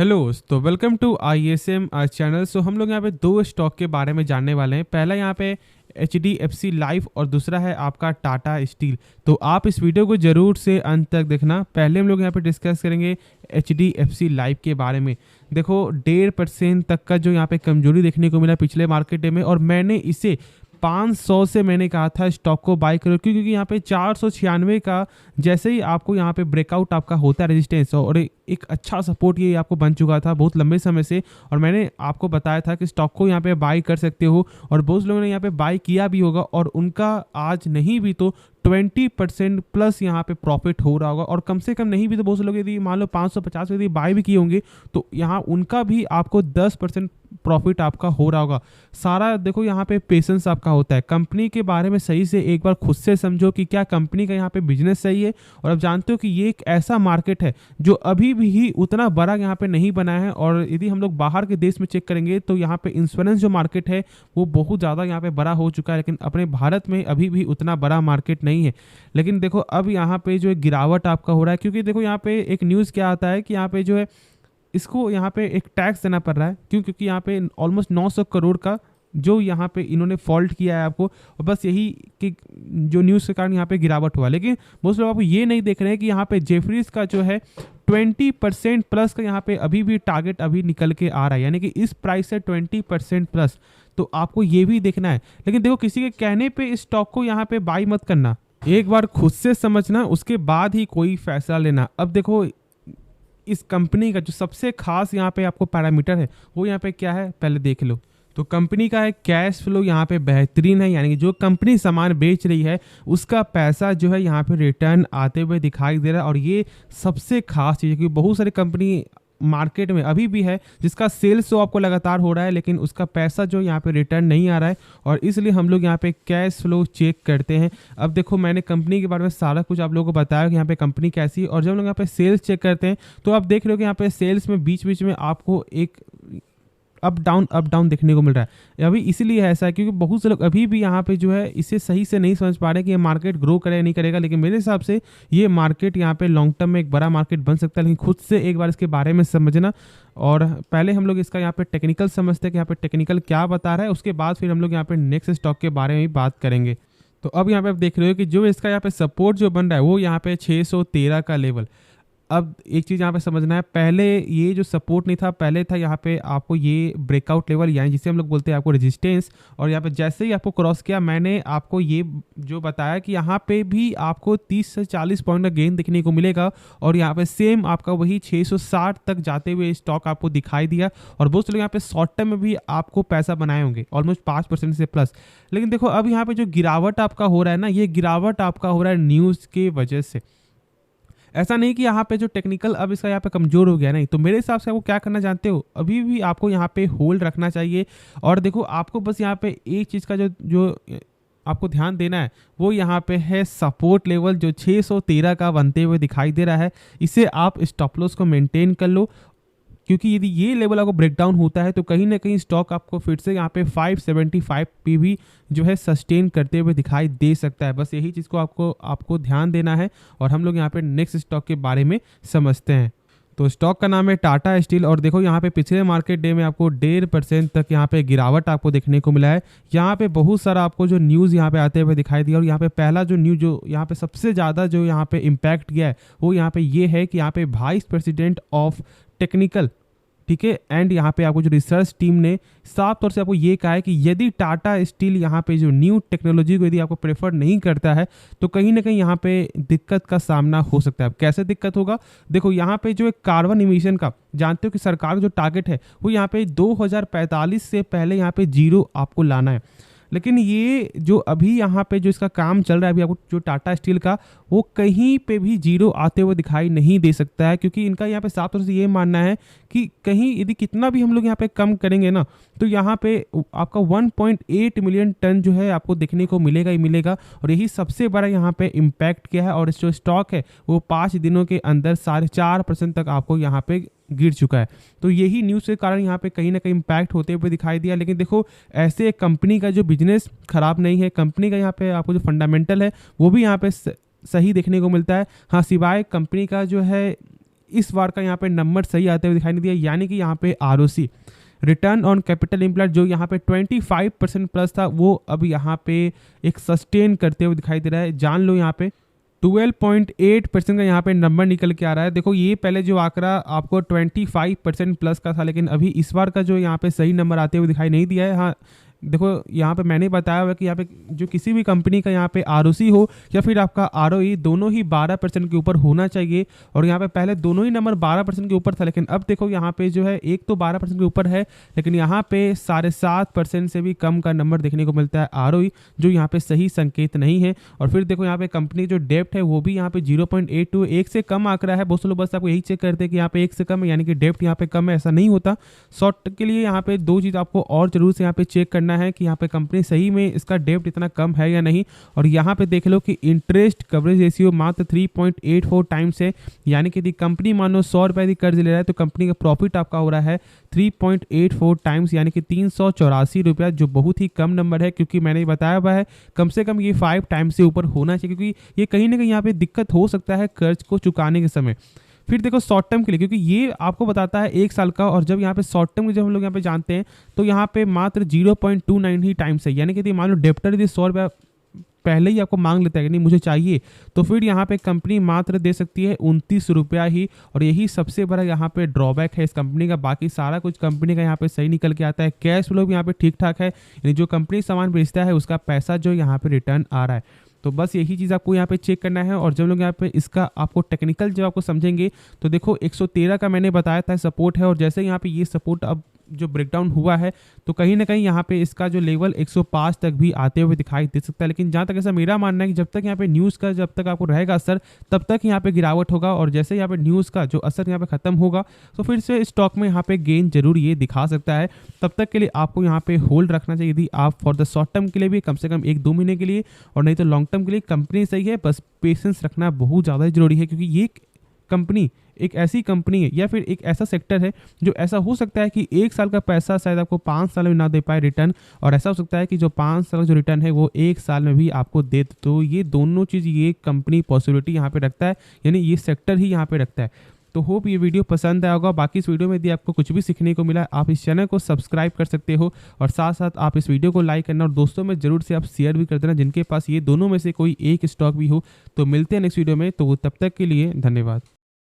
Hello तो welcome to ISM channel. सो हम लोग यहाँ पे दो स्टॉक के बारे में जानने वाले हैं। पहला यहाँ पे HDFC लाइफ और दूसरा है आपका टाटा स्टील। तो आप इस वीडियो को जरूर से अंत तक देखना। पहले हम लोग यहाँ पे डिस्कस करेंगे HDFC लाइफ के बारे में। देखो 1.5% तक का जो यहाँ पे कमजोरी देखने को मिला पिछले मार्केट डे में, और मैंने इसे 500 से मैंने कहा था स्टॉक को बाय करो, क्योंकि यहाँ पे 496 का जैसे ही आपको यहाँ पे ब्रेकआउट आपका होता है रेजिस्टेंस, और एक अच्छा सपोर्ट ये आपको बन चुका था बहुत लंबे समय से, और मैंने आपको बताया था कि स्टॉक को यहाँ पे बाय कर सकते हो, और बहुत लोगों ने यहाँ पे बाय किया भी होगा, और उनका आज नहीं भी तो 20% प्लस यहाँ पे प्रॉफिट हो रहा होगा, और कम से कम नहीं भी तो बहुत से लोग यदि मान लो 550 यदि बाय भी किए होंगे तो यहाँ उनका भी आपको 10% प्रॉफिट आपका हो रहा होगा। सारा देखो यहाँ पे पेशेंस आपका होता है। कंपनी के बारे में सही से एक बार खुद से समझो कि क्या कंपनी का यहाँ पे बिजनेस सही है, और अब जानते हो कि ये एक ऐसा मार्केट है जो अभी भी उतना बड़ा यहाँ पे नहीं बना है। और यदि हम लोग बाहर के देश में चेक करेंगे तो यहाँ पे इंश्योरेंस जो मार्केट है वो बहुत ज़्यादा यहाँ पे बड़ा हो चुका है, लेकिन अपने भारत में अभी भी उतना बड़ा मार्केट नहीं है। लेकिन देखो अब यहाँ पे जो गिरावट आपका हो रहा है, क्योंकि देखो यहाँ पे एक न्यूज़ क्या आता है कि यहाँ पे जो है इसको यहाँ पे एक टैक्स देना पड़ रहा है। क्यों? क्योंकि यहाँ पे ऑलमोस्ट 900 करोड़ का जो यहाँ पे इन्होंने फॉल्ट किया है आपको, और बस यही कि जो न्यूज़ के कारण यहाँ पे गिरावट हुआ। लेकिन बहुत लोग आपको ये नहीं देख रहे हैं कि यहाँ पे जेफरीज का जो है 20% प्लस का यहाँ पे अभी भी टारगेट अभी निकल के आ रहा है, यानी कि इस प्राइस से 20% प्लस। तो आपको ये भी देखना है। लेकिन देखो किसी के कहने पे इस स्टॉक को यहाँ पे बाई मत करना, एक बार खुद से समझना, उसके बाद ही कोई फैसला लेना। अब देखो इस कंपनी का जो सबसे खास यहाँ पे आपको पैरामीटर है वो यहाँ पे क्या है पहले देख लो। तो कंपनी का है कैश फ्लो यहाँ पे बेहतरीन है, यानी कि जो कंपनी सामान बेच रही है उसका पैसा जो है यहाँ पे रिटर्न आते हुए दिखाई दे रहा है। और ये सबसे खास चीज़ है, क्योंकि बहुत सारी कंपनी मार्केट में अभी भी है जिसका सेल्स तो आपको लगातार हो रहा है, लेकिन उसका पैसा जो यहाँ पे रिटर्न नहीं आ रहा है, और इसलिए हम लोग यहाँ पे कैश फ्लो चेक करते हैं। अब देखो मैंने कंपनी के बारे में सारा कुछ आप लोगों को बताया कि यहाँ पे कंपनी कैसी है, और जब हम लोग यहाँ पे सेल्स चेक करते हैं तो आप देख रहे हो कि यहाँ पे सेल्स में बीच बीच में आपको एक अप डाउन देखने को मिल रहा है। अभी इसीलिए ऐसा है क्योंकि बहुत से लोग अभी भी यहाँ पे जो है इसे सही से नहीं समझ पा रहे कि ये मार्केट ग्रो करे या नहीं करेगा। लेकिन मेरे हिसाब से ये मार्केट यहाँ पे लॉन्ग टर्म में एक बड़ा मार्केट बन सकता है, लेकिन खुद से एक बार इसके बारे में समझना। और पहले हम लोग इसका यहाँ पे टेक्निकल समझते हैं कि यहाँ पे टेक्निकल क्या बता रहा है, उसके बाद फिर हम लोग यहाँ पे नेक्स्ट स्टॉक के बारे में भी बात करेंगे। तो अब यहाँ पे आप देख रहे हो कि जो इसका यहाँ पे सपोर्ट जो बन रहा है वो यहाँ पे 613 का लेवल। अब एक चीज़ यहाँ पे समझना है, पहले ये जो सपोर्ट नहीं था, पहले था यहाँ पे आपको ये ब्रेकआउट लेवल, यानी जिसे हम लोग बोलते हैं आपको रेजिस्टेंस। और यहाँ पे जैसे ही आपको क्रॉस किया, मैंने आपको ये जो बताया कि यहाँ पे भी आपको 30 से 40 पॉइंट का गेन देखने को मिलेगा, और यहाँ पे सेम आपका वही 660 तक जाते हुए स्टॉक आपको दिखाई दिया। और बहुत से लोग यहाँ पे शॉर्ट टर्म में भी आपको पैसा बनाए होंगे ऑलमोस्ट 5% से प्लस। लेकिन देखो अब यहाँ पे जो गिरावट आपका हो रहा है ना, ये गिरावट आपका हो रहा है न्यूज़ के वजह से। ऐसा नहीं कि यहाँ पे जो टेक्निकल अब इसका यहाँ पे कमजोर हो गया, नहीं। तो मेरे हिसाब से आपको क्या करना जानते हो, अभी भी आपको यहाँ पे होल्ड रखना चाहिए। और देखो आपको बस यहाँ पे एक चीज़ का जो आपको ध्यान देना है वो यहाँ पे है सपोर्ट लेवल जो 613 का बनते हुए दिखाई दे रहा है। इसे आप स्टॉप लॉस को मेंटेन कर लो, क्योंकि यदि ये लेवल आपको ब्रेकडाउन होता है तो कहीं ना कहीं स्टॉक आपको फिर से यहाँ पे 575 पे भी जो है सस्टेन करते हुए दिखाई दे सकता है। बस यही चीज़ को आपको ध्यान देना है। और हम लोग यहाँ पे नेक्स्ट स्टॉक के बारे में समझते हैं। तो स्टॉक का नाम है टाटा स्टील, और देखो यहाँ पे पिछले मार्केट डे में आपको 1.5% तक यहाँ पे गिरावट आपको देखने को मिला है। यहाँ पे बहुत सारा आपको जो न्यूज़ यहाँ पे आते हुए दिखाई दिया, और यहाँ पे पहला जो न्यूज़ जो यहाँ पे सबसे ज़्यादा जो यहाँ पे इम्पैक्ट किया है वो यहाँ पे ये है कि यहाँ पे वाइस प्रेसिडेंट ऑफ टेक्निकल, ठीक है, एंड यहाँ पे आपको जो रिसर्च टीम ने साफ तौर से आपको ये कहा है कि यदि टाटा स्टील यहाँ पे जो न्यू टेक्नोलॉजी को यदि आपको प्रेफर नहीं करता है तो कहीं ना कहीं यहाँ पे दिक्कत का सामना हो सकता है। अब कैसे दिक्कत होगा, देखो यहाँ पे जो एक कार्बन इमिशन का जानते हो कि सरकार का जो टारगेट है वो यहाँ पे 2045 से पहले यहाँ पे 0 आपको लाना है। लेकिन ये जो अभी यहाँ पे जो इसका काम चल रहा है अभी आपको जो टाटा स्टील का, वो कहीं पे भी 0 आते हुए दिखाई नहीं दे सकता है, क्योंकि इनका यहाँ पे साफ तौर से ये मानना है कि कहीं यदि कितना भी हम लोग यहाँ पे कम करेंगे ना तो यहाँ पे आपका 1.8 मिलियन टन जो है आपको देखने को मिलेगा ही मिलेगा। और यही सबसे बड़ा यहाँ पे इम्पैक्ट किया है, और इस जो स्टॉक है वो 5 दिनों के अंदर 4.5% तक आपको यहाँ पे गिर चुका है। तो यही न्यूज़ के कारण यहाँ पे कहीं ना कहीं इम्पैक्ट होते हुए दिखाई दिया। लेकिन देखो ऐसे कंपनी का जो बिजनेस खराब नहीं है, कंपनी का यहाँ पे आपको जो फंडामेंटल है वो भी यहाँ पे सही देखने को मिलता है। हाँ, सिवाय कंपनी का जो है इस बार का यहाँ पे नंबर सही आते हुए दिखाई नहीं दिया, यानी कि यहाँ पे ROC return on capital employed जो यहाँ पे 25% प्लस था, वो अब यहाँ पे एक सस्टेन करते हुए दिखाई दे रहा है। जान लो यहाँ पे 12.8% का यहाँ पे नंबर निकल के आ रहा है। देखो ये पहले जो आंकड़ा आपको 25% प्लस का था, लेकिन अभी इस बार का जो यहाँ पे सही नंबर आते हुए दिखाई नहीं दिया है। हाँ देखो यहाँ पे मैंने बताया हुआ कि यहाँ पे जो किसी भी कंपनी का यहाँ पे ROC हो या फिर आपका ROE दोनों ही 12% के ऊपर होना चाहिए। और यहाँ पे पहले दोनों ही नंबर 12% के ऊपर था, लेकिन अब देखो यहाँ पे जो है एक तो 12% के ऊपर है, लेकिन यहाँ पे 7.5% से भी कम का नंबर देखने को मिलता है ROE, जो यहाँ पे सही संकेत नहीं है। और फिर देखो यहाँ पे कंपनी जो डेप्ट है वो भी यहाँ पे 0.82 एक से कम आंकड़ा है। बहुत से लोग बस आपको यही चेक करते हैं कि यहाँ पे एक से कम है यानी कि डेप्ट यहाँ पे कम है, ऐसा नहीं होता। शॉर्ट के लिए यहाँ पे दो चीज़ आपको और जरूर से यहाँ पे चेक करना है कि यहाँ पे कंपनी सही में इसका डेब्ट इतना कम है या नहीं। और यहाँ पे देख लो कि इंटरेस्ट कवरेज रेशियो मात्र 3.84 टाइम्स है, यानी कि यदि कंपनी मानो 100 रुपये यदि कर्ज ले रहा है तो कंपनी का प्रॉफिट आपका हो रहा है 3.84 टाइम्स, यानी कि 384 रुपया, जो बहुत ही कम नंबर है। क्योंकि मैंने बताया हुआ है कम से कम ये 5 टाइम्स से ऊपर होना चाहिए, क्योंकि ये कहीं ना कहीं यहाँ पे दिक्कत हो सकता है कर्ज को चुकाने के समय। फिर देखो शॉर्ट टर्म के लिए, क्योंकि ये आपको बताता है 1 साल का, और जब यहाँ पे शॉर्ट टर्म के जब हम लोग यहाँ पे जानते हैं तो यहाँ पे मात्र 0.29 ही टाइम्स है, यानी कि मान लो डेप्टर यदि 100 रुपया पहले ही आपको मांग लेता है कि नहीं मुझे चाहिए, तो फिर यहाँ पे कंपनी मात्र दे सकती है 29 रुपया ही। और यही सबसे बड़ा यहाँ पे ड्रॉबैक है इस कंपनी का। बाकी सारा कुछ कंपनी का यहाँ पे सही निकल के आता है, कैश फ्लो भी यहाँ पे ठीक ठाक है, यानी जो कंपनी सामान बेचता है उसका पैसा जो यहाँ पे रिटर्न आ रहा है। तो बस यही चीज़ आपको यहाँ पे चेक करना है। और जब लोग यहाँ पे इसका आपको टेक्निकल जब आपको समझेंगे तो देखो 113 का मैंने बताया था सपोर्ट है, और जैसे यहाँ पे ये सपोर्ट अब जो ब्रेकडाउन हुआ है तो कहीं ना कहीं यहाँ पे इसका जो लेवल 105 तक भी आते हुए दिखाई दे सकता है। लेकिन जहाँ तक ऐसा मेरा मानना है कि जब तक यहाँ पे न्यूज़ का जब तक आपको रहेगा असर तब तक यहाँ पे गिरावट होगा, और जैसे यहाँ पे न्यूज़ का जो असर यहाँ पे खत्म होगा तो फिर से स्टॉक में यहाँ पे गेन जरूर ये दिखा सकता है। तब तक के लिए आपको यहाँ पे होल्ड रखना चाहिए, यदि आप फॉर द शॉर्ट टर्म के लिए भी कम से कम 1-2 महीने के लिए, और नहीं तो लॉन्ग टर्म के लिए कंपनी सही है, बस पेशेंस रखना बहुत ज़्यादा जरूरी है। क्योंकि ये कंपनी एक ऐसी कंपनी है या फिर एक ऐसा सेक्टर है जो ऐसा हो सकता है कि 1 साल का पैसा शायद आपको 5 साल में ना दे पाए रिटर्न, और ऐसा हो सकता है कि जो 5 साल का जो रिटर्न है वो 1 साल में भी आपको दे। तो ये दोनों चीज़ ये कंपनी पॉसिबिलिटी यहाँ पे रखता है, यानी ये सेक्टर ही यहाँ पे रखता है। तो होप ये वीडियो पसंद आया होगा। बाकी इस वीडियो में यदि आपको कुछ भी सीखने को मिला, आप इस चैनल को सब्सक्राइब कर सकते हो, और साथ साथ आप इस वीडियो को लाइक करना और दोस्तों में जरूर से आप शेयर भी कर देना जिनके पास ये दोनों में से कोई एक स्टॉक भी हो। तो मिलते हैं नेक्स्ट वीडियो में, तो तब तक के लिए धन्यवाद।